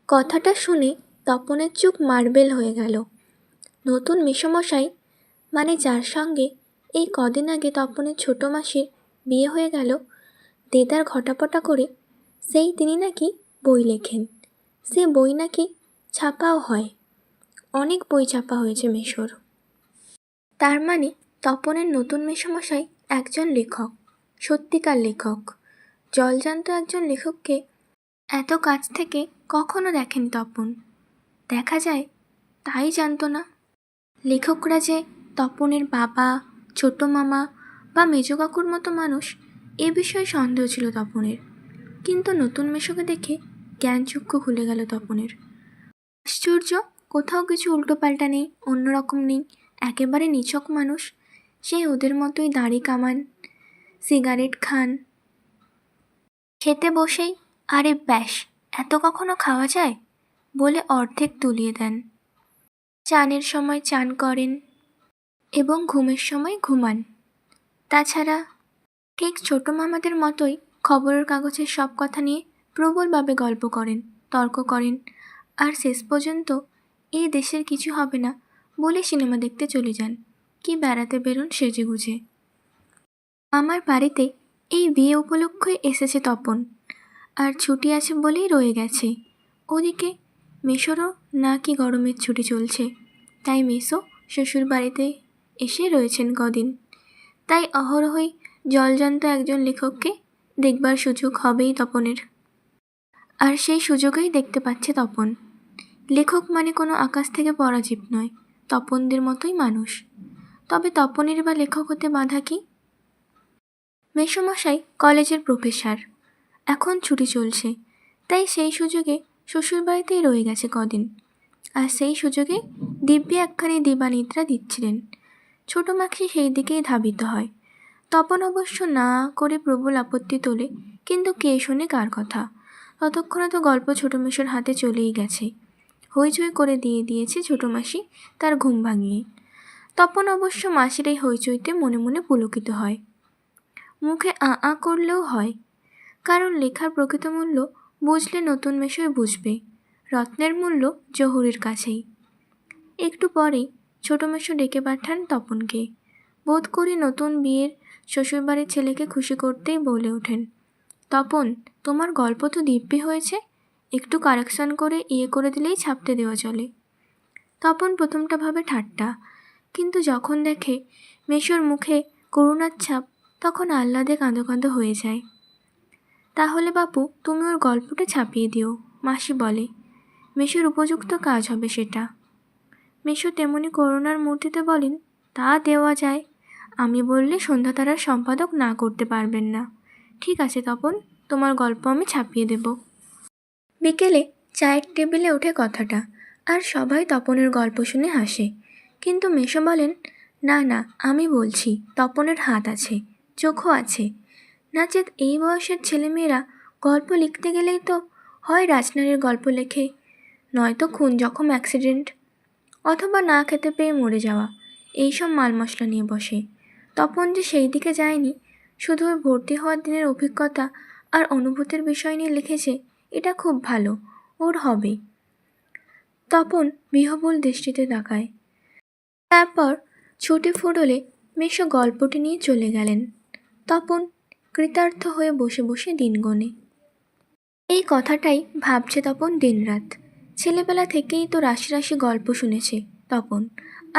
কথাটা শুনে তপনের চোখ মার্বেল হয়ে গেল। নতুন মেসোমশাই, মানে যার সঙ্গে এই কদিন আগে তপনের ছোট মাসির বিয়ে হয়ে গেল, দেদার ঘটাপটা করে, সেই তিনি নাকি বই লেখেন। সে বই নাকি ছাপাও হয়। অনেক বই ছাপা হয়েছে মেসোর। তার মানে তপনের নতুন মেসোমশাই একজন লেখক, সত্যিকার লেখক। জলজান্ত একজন লেখককে এত কাছ থেকে কখনো দেখেন তপন। দেখা যায় তাই জানতো না। লেখকরা যে তপনের বাবা, ছোট মামা বা মেজ কাকুর মতো মানুষ, এ বিষয়ে সন্দেহ ছিল তপনের। কিন্তু নতুন মেসোকে দেখে জ্ঞানচক্ষু খুলে গেল তপনের। আশ্চর্য, কোথাও কিছু উল্টোপাল্টা নেই, অন্যরকম নেই, একেবারে নিছক মানুষ। সে ওদের মতোই দাড়ি কামান, সিগারেট খান, খেতে বসেই আরে ব্যাস এত কখনো খাওয়া যায় বলে অর্ধেক তুলিয়ে দেন। চানের সময় চান করেন এবং ঘুমের সময় ঘুমান। তাছাড়া ঠিক ছোট মামাদের মতোই খবরের কাগজের সব কথা নিয়ে প্রবলভাবে গল্প করেন, তর্ক করেন, আর শেষ পর্যন্ত এই দেশের কিছু হবে না বলে সিনেমা দেখতে চলে যান, কি বেড়াতে বেরোন সেজেগুজে। আমার বাড়িতে এই বিয়ে উপলক্ষে এসেছে তপন, আর ছুটি আছে বলেই রয়ে গেছে। ওদিকে মেসোরও নাকি গরমের ছুটি চলছে, তাই মেসো শ্বশুর বাড়িতে এসে রয়েছেন কদিন। তাই অহরহই জলজান্ত একজন লেখককে দেখবার সুযোগ হবেই তপনের। আর সেই সুযোগেই দেখতে পাচ্ছে তপন। লেখক মানে কোনো আকাশ থেকে পড়া জীব নয়, তপনদের মতোই মানুষ। তবে তপনের বা লেখক হতে বাধা কি? মেসোমশাই কলেজের প্রফেসর, এখন ছুটি চলছে, তাই সেই সুযোগে শ্বশুরবাড়িতেই রয়ে গেছে কদিন। আর সেই সুযোগে দিব্যি একখানি দিবানিদ্রা দিচ্ছিলেন। ছোট মাখি সেই দিকেই ধাবিত হয়। তপন অবশ্য না করে প্রবল আপত্তি তোলে, কিন্তু কে শোনে কার কথা। ততক্ষণে তো গল্প ছোট মেশোর হাতে চলেই গেছে। হইচই করে দিয়ে দিয়েছে ছোট মাসি তার ঘুম ভাঙিয়ে। তপন অবশ্য মাসির এই হইচইতে মনে মনে পুলকিত হয়, মুখে আ করলেও হয়। কারণ লেখার প্রকৃত মূল্য বুঝলে নতুন মেশোই বুঝবে, রত্নের মূল্য জহুরির কাছেই। একটু পরেই ছোট মেশো ডেকে পাঠান তপনকে। বোধ করি নতুন বিয়ের শ্বশুরবাড়ির ছেলেকে খুশি করতেই বলে ওঠেন, তপন, তোমার গল্প তো দিব্যি হয়েছে, একটু কারেকশন করে করে দিলেই ছাপতে দেওয়া চলে। তপন প্রথমটা ভাবে ঠাট্টা, কিন্তু যখন দেখে মেশোর মুখে করুণার ছাপ, তখন আহ্লাদে কাঁদো কাঁদো হয়ে যায়। তাহলে বাপু তুমি ওর গল্পটা ছাপিয়ে দিও, মাসি বলে। মেশোর উপযুক্ত কাজ হবে সেটা। মেশো তেমনি করুণার মূর্তিতে বলেন, তা দেওয়া যায়, আমি বললে সন্ধ্যাতারার সম্পাদক না করতে পারবেন না। ঠিক আছে তপন, তোমার গল্প আমি ছাপিয়ে দেব। বিকেলে চায়ের টেবিলে ওঠে কথাটা, আর সবাই তপনের গল্প শুনে হাসে। কিন্তু মেশো বলেন, না না, আমি বলছি, তপনের হাত আছে, চোখও আছে। নাচেত এই বয়সের ছেলেমেয়েরা গল্প লিখতে গেলেই তো হয় রাজনারীর গল্প লেখে, নয়তো খুন জখম অ্যাক্সিডেন্ট, অথবা না খেতে পেয়ে মরে যাওয়া, এইসব মাল মশলা নিয়ে বসে। তপন যে সেই দিকে যায়নি, শুধু ওই ভর্তি হওয়ার দিনের অভিজ্ঞতা আর অনুভূতির বিষয় নিয়ে লিখেছে, এটা খুব ভালো, ওর হবে। তপন বিহ্বল দৃষ্টিতে তাকায়। তারপর ছুটি ফুরোলে মেশো গল্পটি নিয়ে চলে গেলেন। তপন কৃতার্থ হয়ে বসে বসে দিন গোনে। এই কথাটাই ভাবছে তপন দিনরাত। ছেলেবেলা থেকেই তো রাশি রাশি গল্প শুনেছে তপন,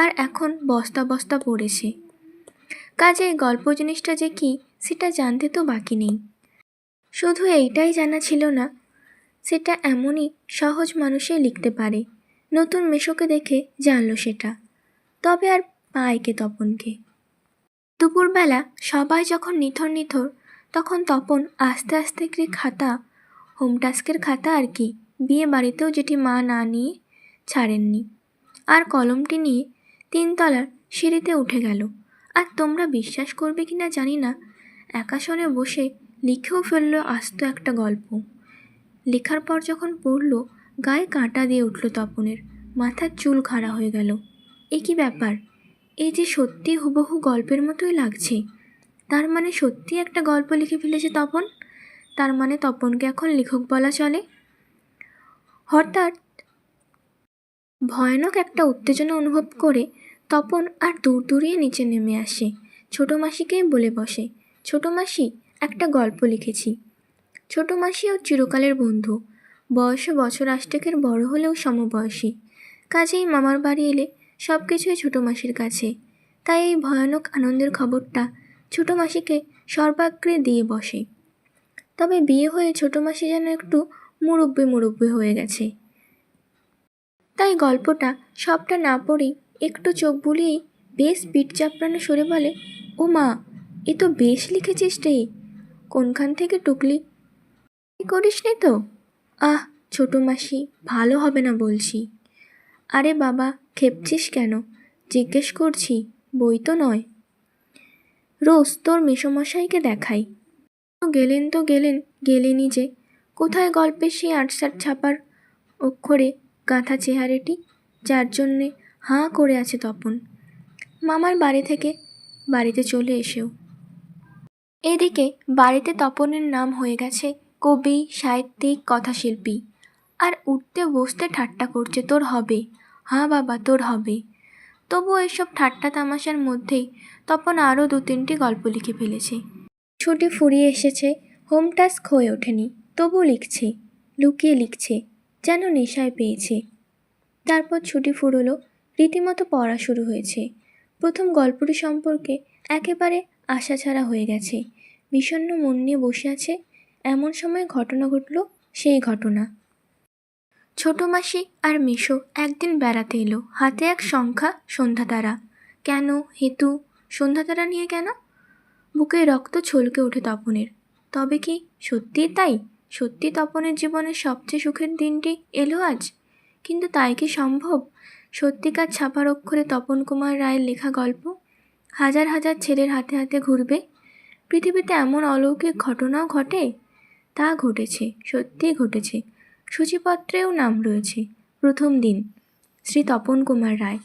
আর এখন বস্তা বস্তা পড়েছে। কাজে গল্প জিনিসটা যে কি সেটা জানতে তো বাকি নেই। শুধু এইটাই জানা ছিল না সেটা এমনই সহজ মানুষই লিখতে পারে। নতুন মেশোকে দেখে জানলো সেটা। তবে আর পায় কে তপনকে? দুপুরবেলা সবাই যখন নিথর নিথর, তখন তপন আস্তে আস্তে খাতা, হোম টাস্কের খাতা আর কি, বিয়ে বাড়িতেও যেটি মা না নিয়ে ছাড়েননি, আর কলমটি নিয়ে 3 তলার সিঁড়িতে উঠে গেল। আর তোমরা বিশ্বাস করবে কি না জানি না, একাশনে বসে লিখেও ফেললো আস্ত একটা গল্প। লেখার পর যখন পড়ল, গায়ে কাঁটা দিয়ে উঠল তপনের, মাথার চুল খাড়া হয়ে গেল। এ কি ব্যাপার? এই যে সত্যি হুবহু গল্পের মতোই লাগছে। তার মানে সত্যি একটা গল্প লিখে ফেলেছে তপন। তার মানে তপনকে এখন লেখক বলা চলে। হঠাৎ ভয়ানক একটা উত্তেজনা অনুভব করে তপন আর দূর দূরিয়ে নিচে নেমে আসে। ছোটো মাসিকেই বলে বসে, ছোটো মাসি, একটা গল্প লিখেছি। ছোটো মাসি ওর চিরকালের বন্ধু, বয়সে বছর 8 বড় হলেও সমবয়সী। কাজেই মামার বাড়ি এলে সব কিছুই ছোটো মাসির কাছে। তাই এই ভয়ানক আনন্দের খবরটা ছোটো মাসিকে সর্বাগ্রে দিয়ে বসে। তবে বিয়ে হয়ে ছোটো মাসি যেন একটু মুরব্বি হয়ে গেছে। তাই গল্পটা সবটা না পড়েই একটু চোখ বুলিয়েই বেশ পিঠ চাপড়ানো সরে বলে, ও মা, এ তো বেশ লিখেছিস রে, কোনখান থেকে টুকলি করিস নি তো? আহ ছোটো মাসি, ভালো হবে না বলছি। আরে বাবা, খেপছিস কেন? জিজ্ঞেস করছি, বই তো নয়। রোজ তোর মেসোমশাইকে দেখাই। গেলেনই যে। কোথায় গল্পের সেই 8-7 ছাপার অক্ষরে গাঁথা চেহারাটি, যার জন্যে হাঁ করে আছে তপন মামার বাড়ি থেকে বাড়িতে চলে এসেও। এদিকে বাড়িতে তপনের নাম হয়ে গেছে কবি, সাহিত্যিক, কথাশিল্পী। আর উঠতে বসতে ঠাট্টা করছে, তোর হবে, হ্যাঁ বাবা তোর হবে। তবুও এসব ঠাট্টা তামাশার মধ্যেই তপন আরও 2-3টি গল্প লিখে ফেলেছে। ছুটি ফুরিয়ে এসেছে, হোম টাস্ক হয়ে ওঠেনি, তবু লিখছে, লুকিয়ে লিখছে, যেন নেশায় পেয়েছে। তারপর ছুটি ফুরলো, রীতিমতো পড়া শুরু হয়েছে। প্রথম গল্পটি সম্পর্কে একেবারে আশা ছাড়া হয়ে গেছে। বিষণ্ণ মন নিয়ে বসে আছে, এমন সময় ঘটনা ঘটল, সেই ঘটনা। ছোটো মাসি আর মেশো একদিন বেড়াতে এলো, হাতে এক সংখ্যা সন্ধ্যাতারা। কেন হেতু সন্ধ্যাতারা নিয়ে কেন? বুকে রক্ত ছলকে ওঠে তপনের। তবে কি সত্যিই তাই? সত্যি তপনের জীবনের সবচেয়ে সুখের দিনটি এলো আজ? কিন্তু তাই কি সম্ভব? সত্যিকার ছাপার অক্ষরে তপন কুমার রায়ের লেখা গল্প হাজার হাজার ছেলের হাতে হাতে ঘুরবে? পৃথিবীতে এমন অলৌকিক ঘটনাও ঘটে? তা ঘটেছে, সত্যিই ঘটেছে। সূচিপত্রেও নাম রয়েছে, প্রথম দিন, শ্রী তপন কুমার রায়।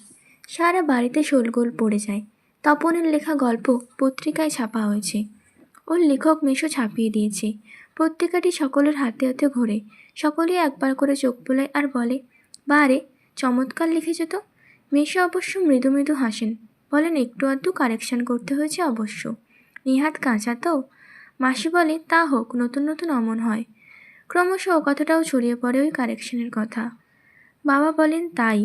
সারা বাড়িতে শোলগোল পড়ে যায়। তপনের লেখা গল্প পত্রিকায় ছাপা হয়েছে, ওর লেখক মেশো ছাপিয়ে দিয়েছে। পত্রিকাটি সকলের হাতে হাতে ঘোরে, সকলেই একবার করে চোখ বোলায় আর বলে, বারে চমৎকার লিখেছে তো। মেশো অবশ্য মৃদু মৃদু হাসেন, বলেন একটু আধটু কারেকশান করতে হয়েছে অবশ্য, নেহাত কাঁচা তো। মাসি বলে, তা হোক, নতুন নতুন অমন হয়। ক্রমশ ও কথাটাও ছড়িয়ে পড়ে ওই কারেকশানের কথা। বাবা বলেন, তাই,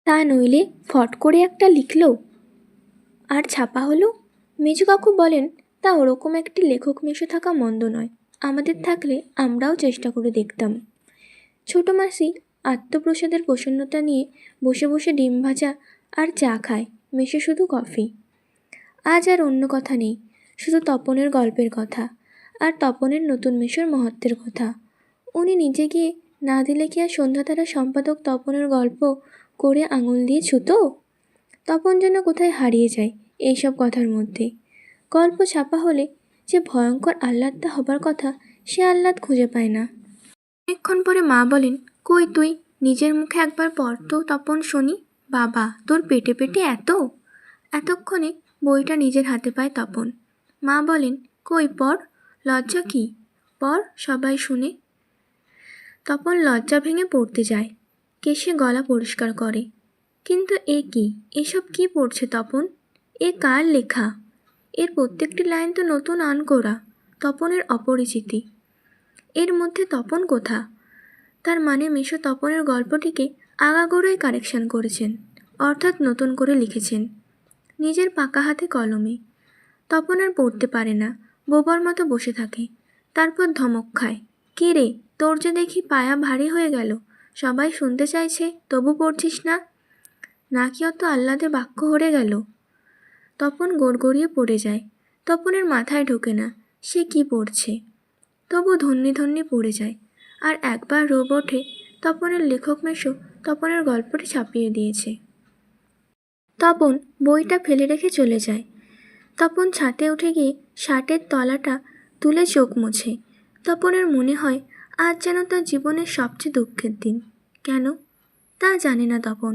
তা নইলে ফট করে একটা লিখলো আর ছাপা হলো। মেজো কাকু বলেন, তা ওরকম একটি লেখক মেশো থাকা মন্দ নয়, আমাদের থাকলে আমরাও চেষ্টা করে দেখতাম। ছোটো মাসি আত্মপ্রসাদের প্রসন্নতা নিয়ে বসে বসে ডিম ভাজা আর চা খায়, মেশো শুধু কফি। আজ আর অন্য কথা নেই, শুধু তপনের গল্পের কথা আর তপনের নতুন মেশোর মহত্বের কথা। উনি নিজে গিয়ে না দিলে কি আর সন্ধ্যাতারা সম্পাদক তপনের গল্প করে আঙুল দিয়ে ছুতো? তপন যেন কোথায় হারিয়ে যায় এইসব কথার মধ্যে। গল্প ছাপা হলে যে ভয়ঙ্কর আহ্লাদটা হবার কথা, সে আহ্লাদ খুঁজে পায় না। অনেকক্ষণ পরে মা বলেন, কই তুই নিজের মুখে একবার পড় তো তপন শুনি। বাবা, তোর পেটে পেটে এত? এতক্ষণে বইটা নিজের হাতে পায় তপন। মা বলেন, কই পড়, লজ্জা কি, পড়, সবাই শুনে। তপন লজ্জা ভেঙে পড়তে যায়, কেশে গলা পরিষ্কার করে। কিন্তু এ কি, এসব কি পড়ছে তপন? এ কার লেখা? এর প্রত্যেকটি লাইন তো নতুন আনকোরা, তপনের অপরিচিতি। এর মধ্যে তপন কোথা? তার মানে মেশো তপনের গল্পটিকে আগাগোড়াই কারেকশান করেছেন, অর্থাৎ নতুন করে লিখেছেন নিজের পাকা হাতে কলমে। তপন আর পড়তে পারে না, বোবার মতো বসে থাকে। তারপর ধমক খায়, কে রে, তোর যে দেখি পায়া ভারী হয়ে গেল, সবাই শুনতে চাইছে তবু পড়ছিস না, নাকি অত আহ্লাদে বাক্য হরে গেল? তপন গড়গড়িয়ে পড়ে যায়। তপনের মাথায় ঢোকে না সে কি পড়ছে, তবু ধন্যি ধন্যি পড়ে যায়। আর একবার রোব ওঠে, তপনের লেখক মেশো তপনের গল্পটি ছাপিয়ে দিয়েছে। তপন বইটা ফেলে রেখে চলে যায়। তপন ছাদে উঠে গিয়ে শার্টের তলাটা তুলে চোখ মোছে। তপনের মনে হয় আজ যেন তার জীবনের সবচেয়ে দুঃখের দিন। কেন তা জানে না তপন,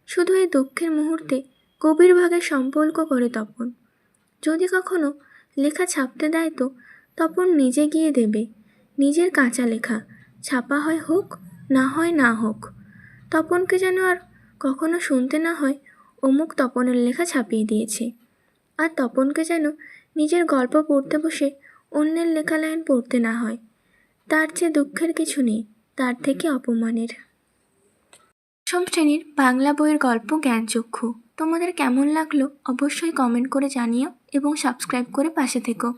শুধু এই দুঃখের মুহূর্তে গভীরভাবে সম্পর্ক করে তপন। যদি কখনো লেখা ছাপতে দেয় তো তপন নিজে গিয়ে দেবে, নিজের কাঁচা লেখা, ছাপা হয় হোক, না হয় না হোক। তপনকে যেন আর কখনো শুনতে না হয় অমুক তপনের লেখা ছাপিয়ে দিয়েছে। আর তপনকে যেন নিজের গল্প পড়তে বসে অন্যের লেখা লাইন পড়তে না হয়। তার চেয়ে দুঃখের কিছু নেই, তার থেকে অপমানের। দশম শ্রেণীর বাংলা বইয়ের গল্প জ্ঞানচক্ষু তোমাদের কেমন লাগলো অবশ্যই কমেন্ট করে জানিও এবং সাবস্ক্রাইব করে পাশে থেকো।